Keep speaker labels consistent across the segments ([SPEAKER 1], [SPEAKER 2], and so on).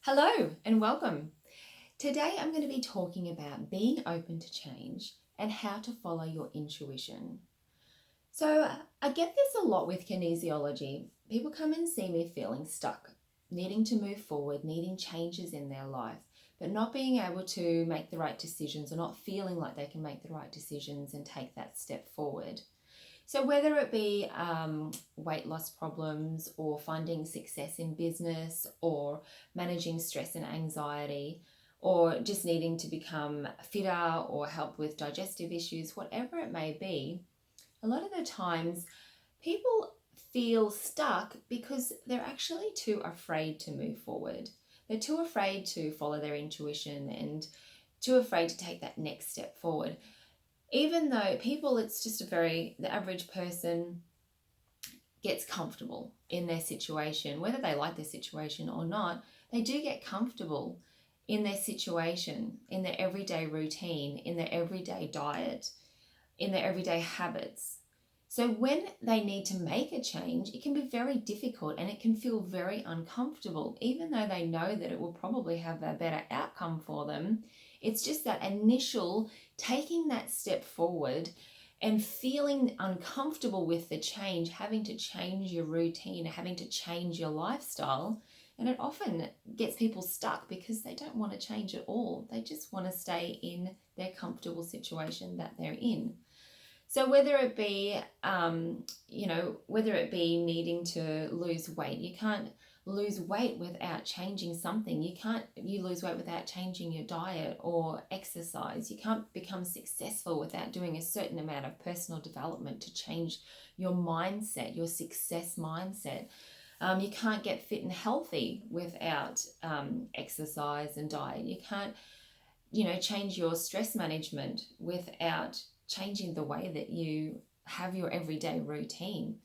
[SPEAKER 1] Hello and welcome. Today I'm going to be talking about being open to change and how to follow your intuition. So, I get this a lot with kinesiology. People come and see me feeling stuck, needing to move forward, needing changes in their life, but not being able to make the right decisions or not feeling like they can make the right decisions and take that step forward. So, whether it be weight loss problems or finding success in business or managing stress and anxiety or just needing to become fitter or help with digestive issues, whatever it may be, a lot of the times people feel stuck because they're actually too afraid to move forward. They're too afraid to follow their intuition and too afraid to take that next step forward. Even though it's just the average person gets comfortable in their situation, whether they like their situation or not, they do get comfortable in their situation, in their everyday routine, in their everyday diet, in their everyday habits. So when they need to make a change, it can be very difficult and it can feel very uncomfortable, even though they know that it will probably have a better outcome for them. It's just that initial taking that step forward and feeling uncomfortable with the change, having to change your routine, having to change your lifestyle. And it often gets people stuck because they don't want to change at all. They just want to stay in their comfortable situation that they're in. So whether it be, whether it be needing to lose weight, you can't lose weight without changing something. You lose weight without changing your diet or exercise. You can't become successful without doing a certain amount of personal development to change your mindset, your success mindset. You can't get fit and healthy without exercise and diet. You can't, change your stress management without changing the way that you have your everyday routine.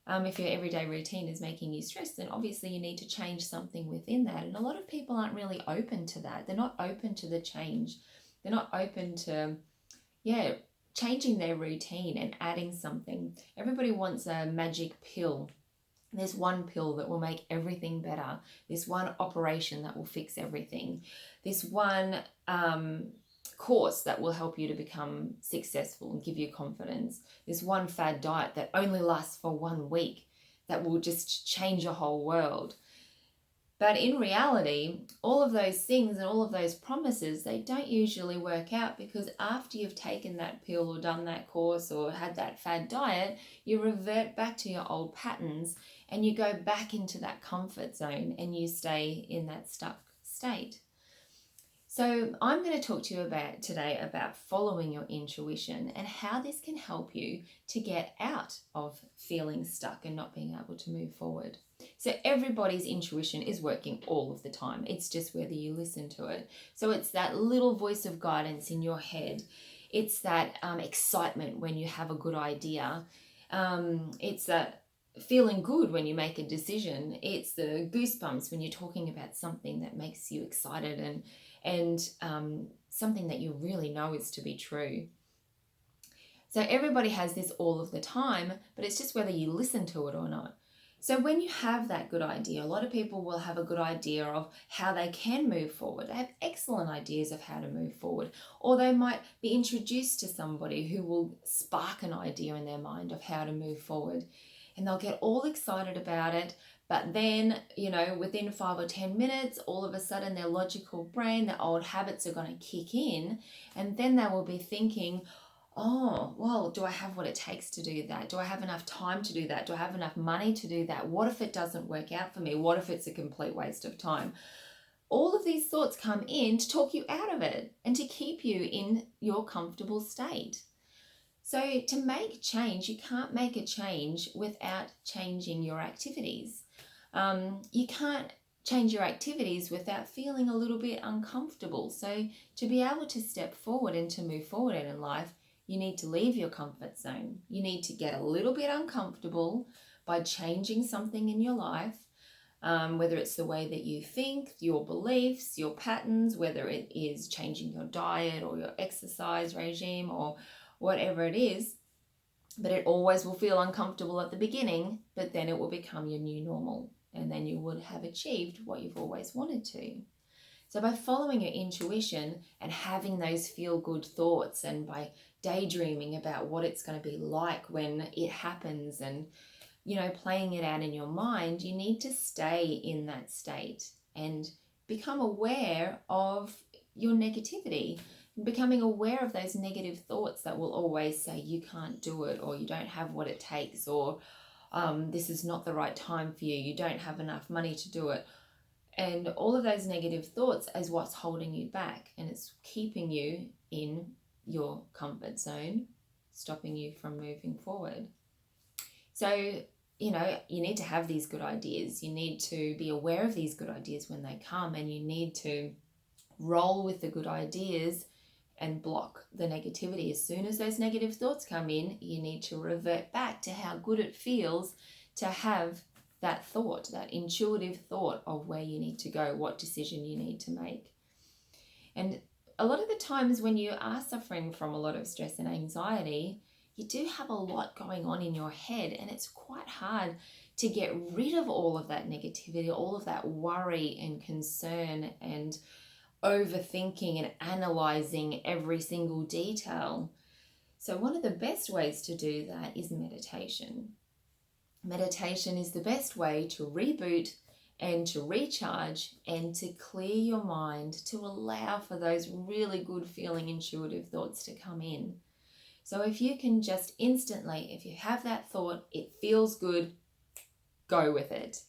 [SPEAKER 1] If your everyday routine is making you stressed, then obviously you need to change something within that. And a lot of people aren't really open to that. They're not open to the change. They're not open to, changing their routine and adding something. Everybody wants a magic pill. There's one pill that will make everything better. This one operation that will fix everything. This one course that will help you to become successful and give you confidence. This one fad diet that only lasts for 1 week that will just change your whole world. But in reality, all of those things and all of those promises, they don't usually work out, because after you've taken that pill or done that course or had that fad diet, you revert back to your old patterns and you go back into that comfort zone and you stay in that stuck state. So I'm going to talk to you today about following your intuition and how this can help you to get out of feeling stuck and not being able to move forward. So everybody's intuition is working all of the time. It's just whether you listen to it. So it's that little voice of guidance in your head. It's that excitement when you have a good idea. It's that feeling good when you make a decision. It's the goosebumps when you're talking about something that makes you excited and something that you really know is to be true. So everybody has this all of the time, but it's just whether you listen to it or not. So when you have that good idea, a lot of people will have a good idea of how they can move forward. They have excellent ideas of how to move forward. Or they might be introduced to somebody who will spark an idea in their mind of how to move forward. And they'll get all excited about it. But then, within 5 or 10 minutes, all of a sudden their logical brain, their old habits are going to kick in. And then they will be thinking, oh, well, do I have what it takes to do that? Do I have enough time to do that? Do I have enough money to do that? What if it doesn't work out for me? What if it's a complete waste of time? All of these thoughts come in to talk you out of it and to keep you in your comfortable state. So to make change, you can't make a change without changing your activities. You can't change your activities without feeling a little bit uncomfortable. So to be able to step forward and to move forward in life, you need to leave your comfort zone. You need to get a little bit uncomfortable by changing something in your life, whether it's the way that you think, your beliefs, your patterns, whether it is changing your diet or your exercise regime or whatever it is. But it always will feel uncomfortable at the beginning, but then it will become your new normal. and then you would have achieved what you've always wanted to. So by following your intuition and having those feel-good thoughts, and by daydreaming about what it's going to be like when it happens, and playing it out in your mind, you need to stay in that state and become aware of your negativity, becoming aware of those negative thoughts that will always say you can't do it, or you don't have what it takes, or this is not the right time for you, you don't have enough money to do it. And all of those negative thoughts is what's holding you back, and it's keeping you in your comfort zone, stopping you from moving forward. So, you need to have these good ideas. You need to be aware of these good ideas when they come, and you need to roll with the good ideas and block the negativity. As soon as those negative thoughts come in, you need to revert back to how good it feels to have that thought, that intuitive thought of where you need to go, what decision you need to make. And a lot of the times when you are suffering from a lot of stress and anxiety, you do have a lot going on in your head, and it's quite hard to get rid of all of that negativity, all of that worry and concern and overthinking and analyzing every single detail. So one of the best ways to do that is meditation. Meditation is the best way to reboot and to recharge and to clear your mind, to allow for those really good feeling intuitive thoughts to come in. So if you can just instantly, if you have that thought, it feels good, go with it,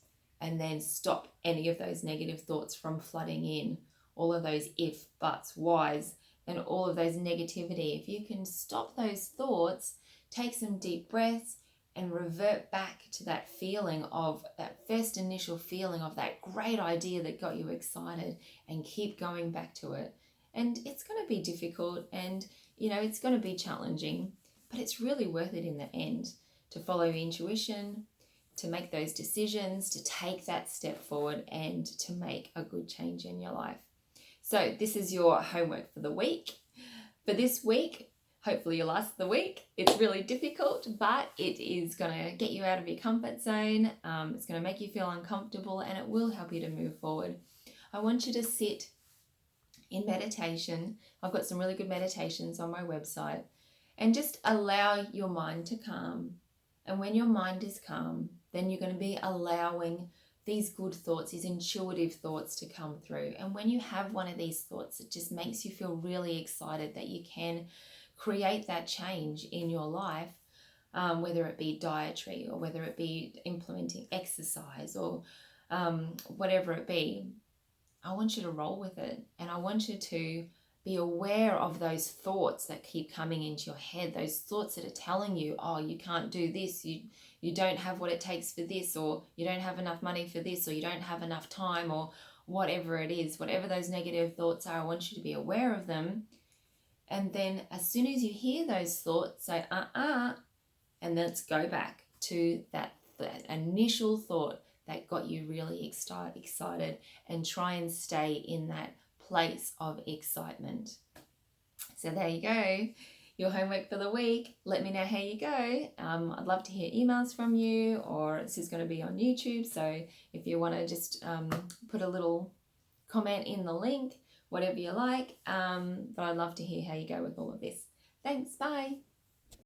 [SPEAKER 1] and then stop any of those negative thoughts from flooding in, all of those if, buts, whys, and all of those negativity. If you can stop those thoughts, take some deep breaths, and revert back to that feeling of that first initial feeling of that great idea that got you excited, and keep going back to it. And it's going to be difficult, and it's going to be challenging, but it's really worth it in the end to follow your intuition, to make those decisions, to take that step forward, and to make a good change in your life. So this is your homework for the week. For this week, hopefully you'll last the week. It's really difficult, but it is going to get you out of your comfort zone. It's going to make you feel uncomfortable, and it will help you to move forward. I want you to sit in meditation. I've got some really good meditations on my website, and just allow your mind to calm. And when your mind is calm, then you're going to be allowing these good thoughts, these intuitive thoughts to come through. And when you have one of these thoughts, it just makes you feel really excited that you can create that change in your life, whether it be dietary, or whether it be implementing exercise, or whatever it be. I want you to roll with it, and I want you to be aware of those thoughts that keep coming into your head, those thoughts that are telling you, oh, you can't do this, you don't have what it takes for this, or you don't have enough money for this, or you don't have enough time, or whatever it is, whatever those negative thoughts are. I want you to be aware of them. And then as soon as you hear those thoughts, say, and let's go back to that initial thought that got you really excited, and try and stay in that place of excitement. So there you go, your homework for the week. Let me know how you go. I'd love to hear emails from you, or this is going to be on YouTube, so if you want to just put a little comment in the link, whatever you like, but I'd love to hear how you go with all of this. Thanks, bye.